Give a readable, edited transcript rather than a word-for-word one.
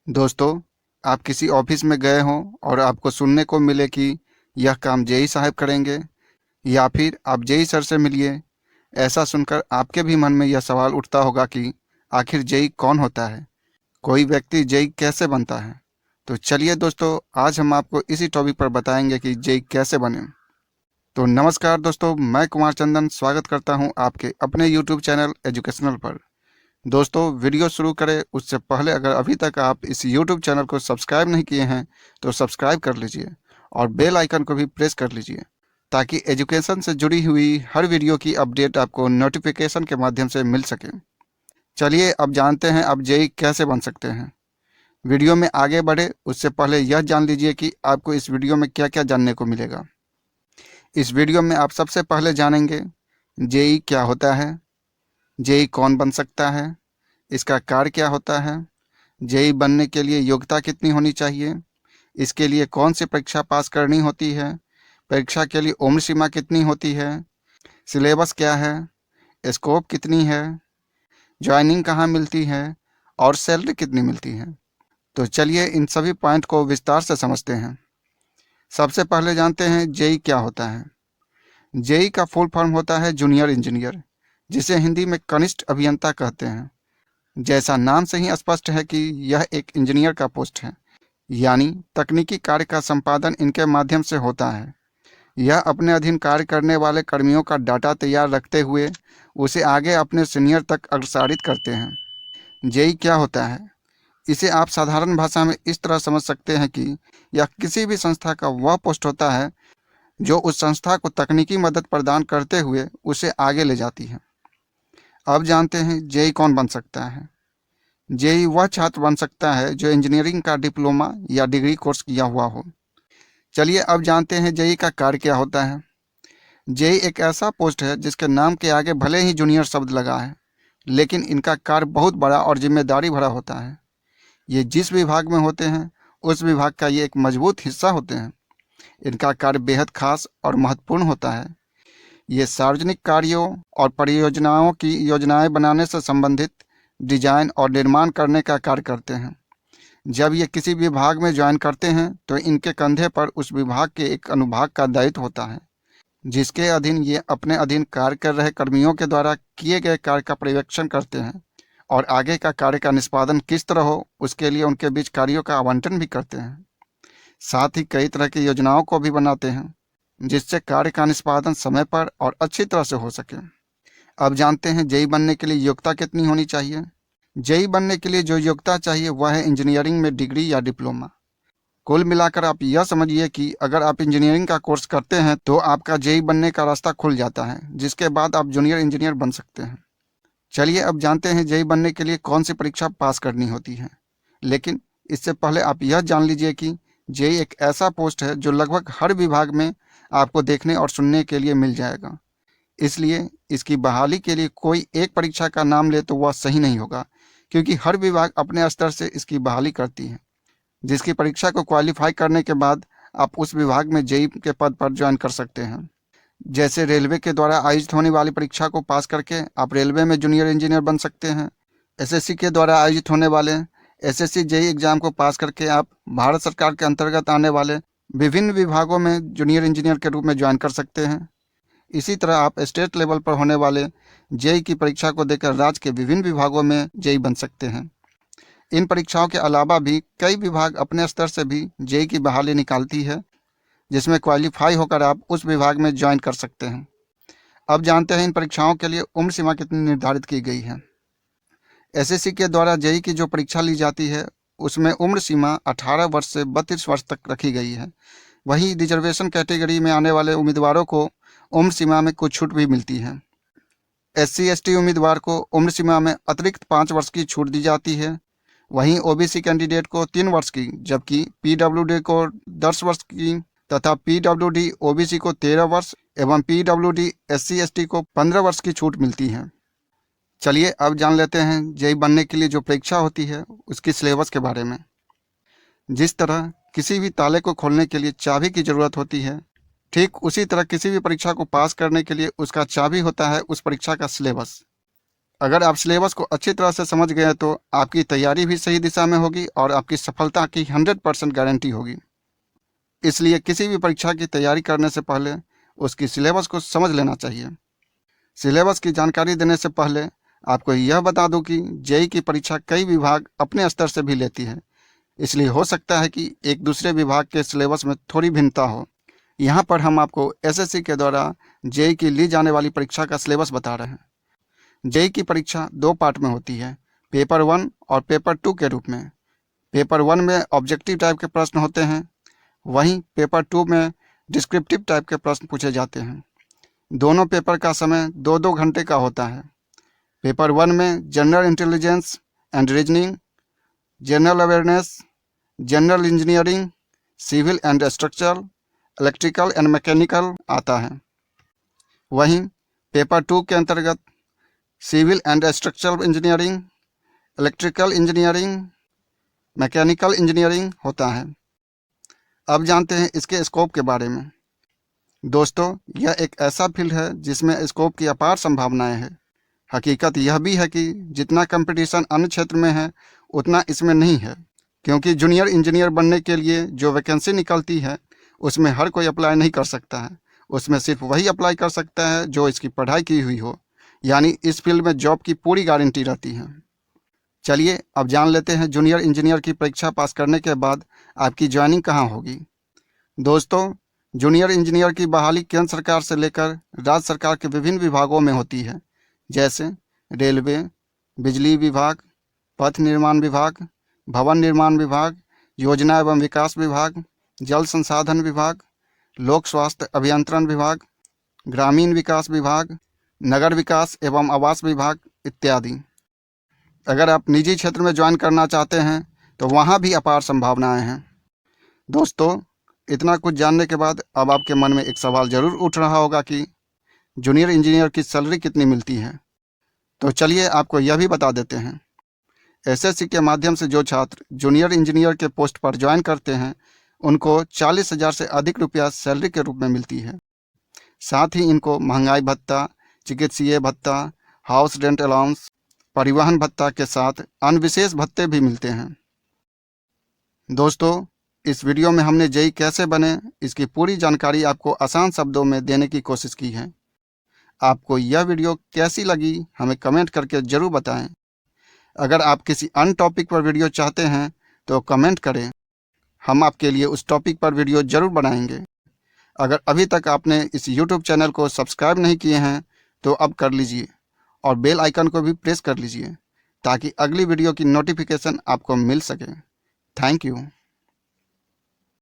दोस्तों, आप किसी ऑफिस में गए हों और आपको सुनने को मिले कि यह काम जेई साहब करेंगे, या फिर आप जेई सर से मिलिए। ऐसा सुनकर आपके भी मन में यह सवाल उठता होगा कि आखिर जेई कौन होता है, कोई व्यक्ति जेई कैसे बनता है। तो चलिए दोस्तों, आज हम आपको इसी टॉपिक पर बताएंगे कि जेई कैसे बने। तो नमस्कार दोस्तों, मैं कुमार चंदन स्वागत करता हूं आपके अपने यूट्यूब चैनल एजुकेशनल पर। दोस्तों, वीडियो शुरू करें उससे पहले अगर अभी तक आप इस यूट्यूब चैनल को सब्सक्राइब नहीं किए हैं तो सब्सक्राइब कर लीजिए और बेल आइकन को भी प्रेस कर लीजिए, ताकि एजुकेशन से जुड़ी हुई हर वीडियो की अपडेट आपको नोटिफिकेशन के माध्यम से मिल सके। चलिए अब जानते हैं आप जेई कैसे बन सकते हैं। वीडियो में आगे बढ़े उससे पहले यह जान लीजिए कि आपको इस वीडियो में क्या क्या जानने को मिलेगा। इस वीडियो में आप सबसे पहले जानेंगे जेई क्या होता है, जेई कौन बन सकता है, इसका कार्य क्या होता है, जेई बनने के लिए योग्यता कितनी होनी चाहिए, इसके लिए कौन सी परीक्षा पास करनी होती है, परीक्षा के लिए उम्र सीमा कितनी होती है, सिलेबस क्या है, स्कोप कितनी है, ज्वाइनिंग कहाँ मिलती है और सैलरी कितनी मिलती है। तो चलिए इन सभी पॉइंट को विस्तार से समझते हैं। सबसे पहले जानते हैं जेई क्या होता है। जेई का फुल फॉर्म होता है जूनियर इंजीनियर, जिसे हिंदी में कनिष्ठ अभियंता कहते हैं। जैसा नाम से ही स्पष्ट है कि यह एक इंजीनियर का पोस्ट है, यानी तकनीकी कार्य का संपादन इनके माध्यम से होता है। यह अपने अधीन कार्य करने वाले कर्मियों का डाटा तैयार रखते हुए उसे आगे अपने सीनियर तक अग्रसारित करते हैं। जेई क्या होता है, इसे आप साधारण भाषा में इस तरह समझ सकते हैं कि यह किसी भी संस्था का वह पोस्ट होता है जो उस संस्था को तकनीकी मदद प्रदान करते हुए उसे आगे ले जाती है। अब जानते हैं जेई कौन बन सकता है। जेई वह छात्र बन सकता है जो इंजीनियरिंग का डिप्लोमा या डिग्री कोर्स किया हुआ हो। चलिए अब जानते हैं जेई का कार्य क्या होता है। जेई एक ऐसा पोस्ट है जिसके नाम के आगे भले ही जूनियर शब्द लगा है, लेकिन इनका कार्य बहुत बड़ा और जिम्मेदारी भरा होता है। ये जिस विभाग में होते हैं उस विभाग का ये एक मजबूत हिस्सा होते हैं। इनका कार्य बेहद खास और महत्वपूर्ण होता है। ये सार्वजनिक कार्यों और परियोजनाओं की योजनाएं बनाने से संबंधित डिजाइन और निर्माण करने का कार्य करते हैं। जब ये किसी विभाग में ज्वाइन करते हैं तो इनके कंधे पर उस विभाग के एक अनुभाग का दायित्व होता है, जिसके अधीन ये अपने अधीन कार्य कर रहे कर्मियों के द्वारा किए गए कार्य का पर्यवेक्षण करते हैं और आगे का कार्य का निष्पादन किस तरह हो उसके लिए उनके बीच कार्यों का आवंटन भी करते हैं। साथ ही कई तरह की योजनाओं को भी बनाते हैं जिससे कार्य का निष्पादन समय पर और अच्छी तरह से हो सके। अब जानते हैं जेई बनने के लिए योग्यता कितनी होनी चाहिए। जेई बनने के लिए जो योग्यता चाहिए वह है इंजीनियरिंग में डिग्री या डिप्लोमा। कुल मिलाकर आप यह समझिए कि अगर आप इंजीनियरिंग का कोर्स करते हैं तो आपका जेई बनने का रास्ता खुल जाता है, जिसके बाद आप जूनियर इंजीनियर बन सकते हैं। चलिए अब जानते हैं जेई बनने के लिए कौन सी परीक्षा पास करनी होती है। लेकिन इससे पहले आप यह जान लीजिए कि जेई एक ऐसा पोस्ट है जो लगभग हर विभाग में आपको देखने और सुनने के लिए मिल जाएगा। इसलिए इसकी बहाली के लिए कोई एक परीक्षा का नाम ले तो वह सही नहीं होगा, क्योंकि हर विभाग अपने स्तर से इसकी बहाली करती है, जिसकी परीक्षा को क्वालिफाई करने के बाद आप उस विभाग में जेई के पद पर ज्वाइन कर सकते हैं। जैसे रेलवे के द्वारा आयोजित होने वाली परीक्षा को पास करके आप रेलवे में जूनियर इंजीनियर बन सकते हैं। एसएससी के द्वारा आयोजित होने वाले एसएससी जेई एग्जाम को पास करके आप भारत सरकार के अंतर्गत आने वाले विभिन्न विभागों में जूनियर इंजीनियर के रूप में ज्वाइन कर सकते हैं। इसी तरह आप स्टेट लेवल पर होने वाले जेई की परीक्षा को देकर राज्य के विभिन्न विभागों में जेई बन सकते हैं। इन परीक्षाओं के अलावा भी कई विभाग अपने स्तर से भी जेई की बहाली निकालती है, जिसमें क्वालिफाई होकर आप उस विभाग में ज्वाइन कर सकते हैं। अब जानते हैं इन परीक्षाओं के लिए उम्र सीमा कितनी निर्धारित की गई है। एसएससी के द्वारा जेई की जो परीक्षा ली जाती है उसमें उम्र सीमा 18 वर्ष से 32 वर्ष तक रखी गई है। वहीं रिजर्वेशन कैटेगरी में आने वाले उम्मीदवारों को उम्र सीमा में कुछ छूट भी मिलती है। एससी एसटी उम्मीदवार को उम्र सीमा में अतिरिक्त 5 वर्ष की छूट दी जाती है। वहीं ओबीसी कैंडिडेट को 3 वर्ष की, जबकि पीडब्ल्यूडी को 10 वर्ष की तथा पीडब्ल्यूडी ओबीसी को 13 वर्ष एवं पीडब्ल्यूडी एससी एसटी को 15 वर्ष की छूट मिलती है। चलिए अब जान लेते हैं जेई बनने के लिए जो परीक्षा होती है उसकी सिलेबस के बारे में। जिस तरह किसी भी ताले को खोलने के लिए चाबी की ज़रूरत होती है, ठीक उसी तरह किसी भी परीक्षा को पास करने के लिए उसका चाबी होता है उस परीक्षा का सिलेबस। अगर आप सिलेबस को अच्छी तरह से समझ गए तो आपकी तैयारी भी सही दिशा में होगी और आपकी सफलता की 100% गारंटी होगी। इसलिए किसी भी परीक्षा की तैयारी करने से पहले उसकी सिलेबस को समझ लेना चाहिए। सिलेबस की जानकारी देने से पहले आपको यह बता दूं कि जेईई की परीक्षा कई विभाग अपने स्तर से भी लेती है, इसलिए हो सकता है कि एक दूसरे विभाग के सिलेबस में थोड़ी भिन्नता हो। यहाँ पर हम आपको एसएससी के द्वारा जेईई की ली जाने वाली परीक्षा का सिलेबस बता रहे हैं। जेईई की परीक्षा 2 पार्ट में होती है, पेपर 1 और पेपर 2 के रूप में। पेपर 1 में ऑब्जेक्टिव टाइप के प्रश्न होते हैं, वहीं पेपर 2 में डिस्क्रिप्टिव टाइप के प्रश्न पूछे जाते हैं। दोनों पेपर का समय 2-2 घंटे का होता है। पेपर 1 में general intelligence and reasoning, general awareness, general engineering, civil and structural, electrical and mechanical आता है। वहीं पेपर 2 के अंतर्गत civil and structural engineering, electrical engineering, mechanical engineering होता है। अब जानते हैं इसके स्कोप के बारे में। दोस्तों, यह एक ऐसा फील्ड है जिसमें स्कोप की अपार संभावनाएं हैं। हकीकत यह भी है कि जितना कंपटीशन अन्य क्षेत्र में है उतना इसमें नहीं है, क्योंकि जूनियर इंजीनियर बनने के लिए जो वैकेंसी निकलती है उसमें हर कोई अप्लाई नहीं कर सकता है। उसमें सिर्फ वही अप्लाई कर सकता है जो इसकी पढ़ाई की हुई हो, यानी इस फील्ड में जॉब की पूरी गारंटी रहती है। चलिए अब जान लेते हैं जूनियर इंजीनियर की परीक्षा पास करने के बाद आपकी ज्वाइनिंग कहाँ होगी। दोस्तों, जूनियर इंजीनियर की बहाली केंद्र सरकार से लेकर राज्य सरकार के विभिन्न विभागों में होती है, जैसे रेलवे, बिजली विभाग, पथ निर्माण विभाग, भवन निर्माण विभाग, योजना एवं विकास विभाग, जल संसाधन विभाग, लोक स्वास्थ्य अभियंत्रण विभाग, ग्रामीण विकास विभाग, नगर विकास एवं आवास विभाग इत्यादि। अगर आप निजी क्षेत्र में ज्वाइन करना चाहते हैं तो वहाँ भी अपार संभावनाएं हैं। दोस्तों, इतना कुछ जानने के बाद अब आपके मन में एक सवाल ज़रूर उठ रहा होगा कि जूनियर इंजीनियर की सैलरी कितनी मिलती है। तो चलिए आपको यह भी बता देते हैं। एसएससी के माध्यम से जो छात्र जूनियर इंजीनियर के पोस्ट पर ज्वाइन करते हैं उनको 40,000 से अधिक रुपया सैलरी के रूप में मिलती है। साथ ही इनको महंगाई भत्ता, चिकित्सीय भत्ता, हाउस रेंट अलाउंस, परिवहन भत्ता के साथ अन्य विशेष भत्ते भी मिलते हैं। दोस्तों, इस वीडियो में हमने जेईई कैसे बने इसकी पूरी जानकारी आपको आसान शब्दों में देने की कोशिश की है। आपको यह वीडियो कैसी लगी हमें कमेंट करके ज़रूर बताएं। अगर आप किसी अन्य टॉपिक पर वीडियो चाहते हैं तो कमेंट करें, हम आपके लिए उस टॉपिक पर वीडियो ज़रूर बनाएंगे। अगर अभी तक आपने इस यूट्यूब चैनल को सब्सक्राइब नहीं किए हैं तो अब कर लीजिए और बेल आइकन को भी प्रेस कर लीजिए ताकि अगली वीडियो की नोटिफिकेशन आपको मिल सके। Thank you.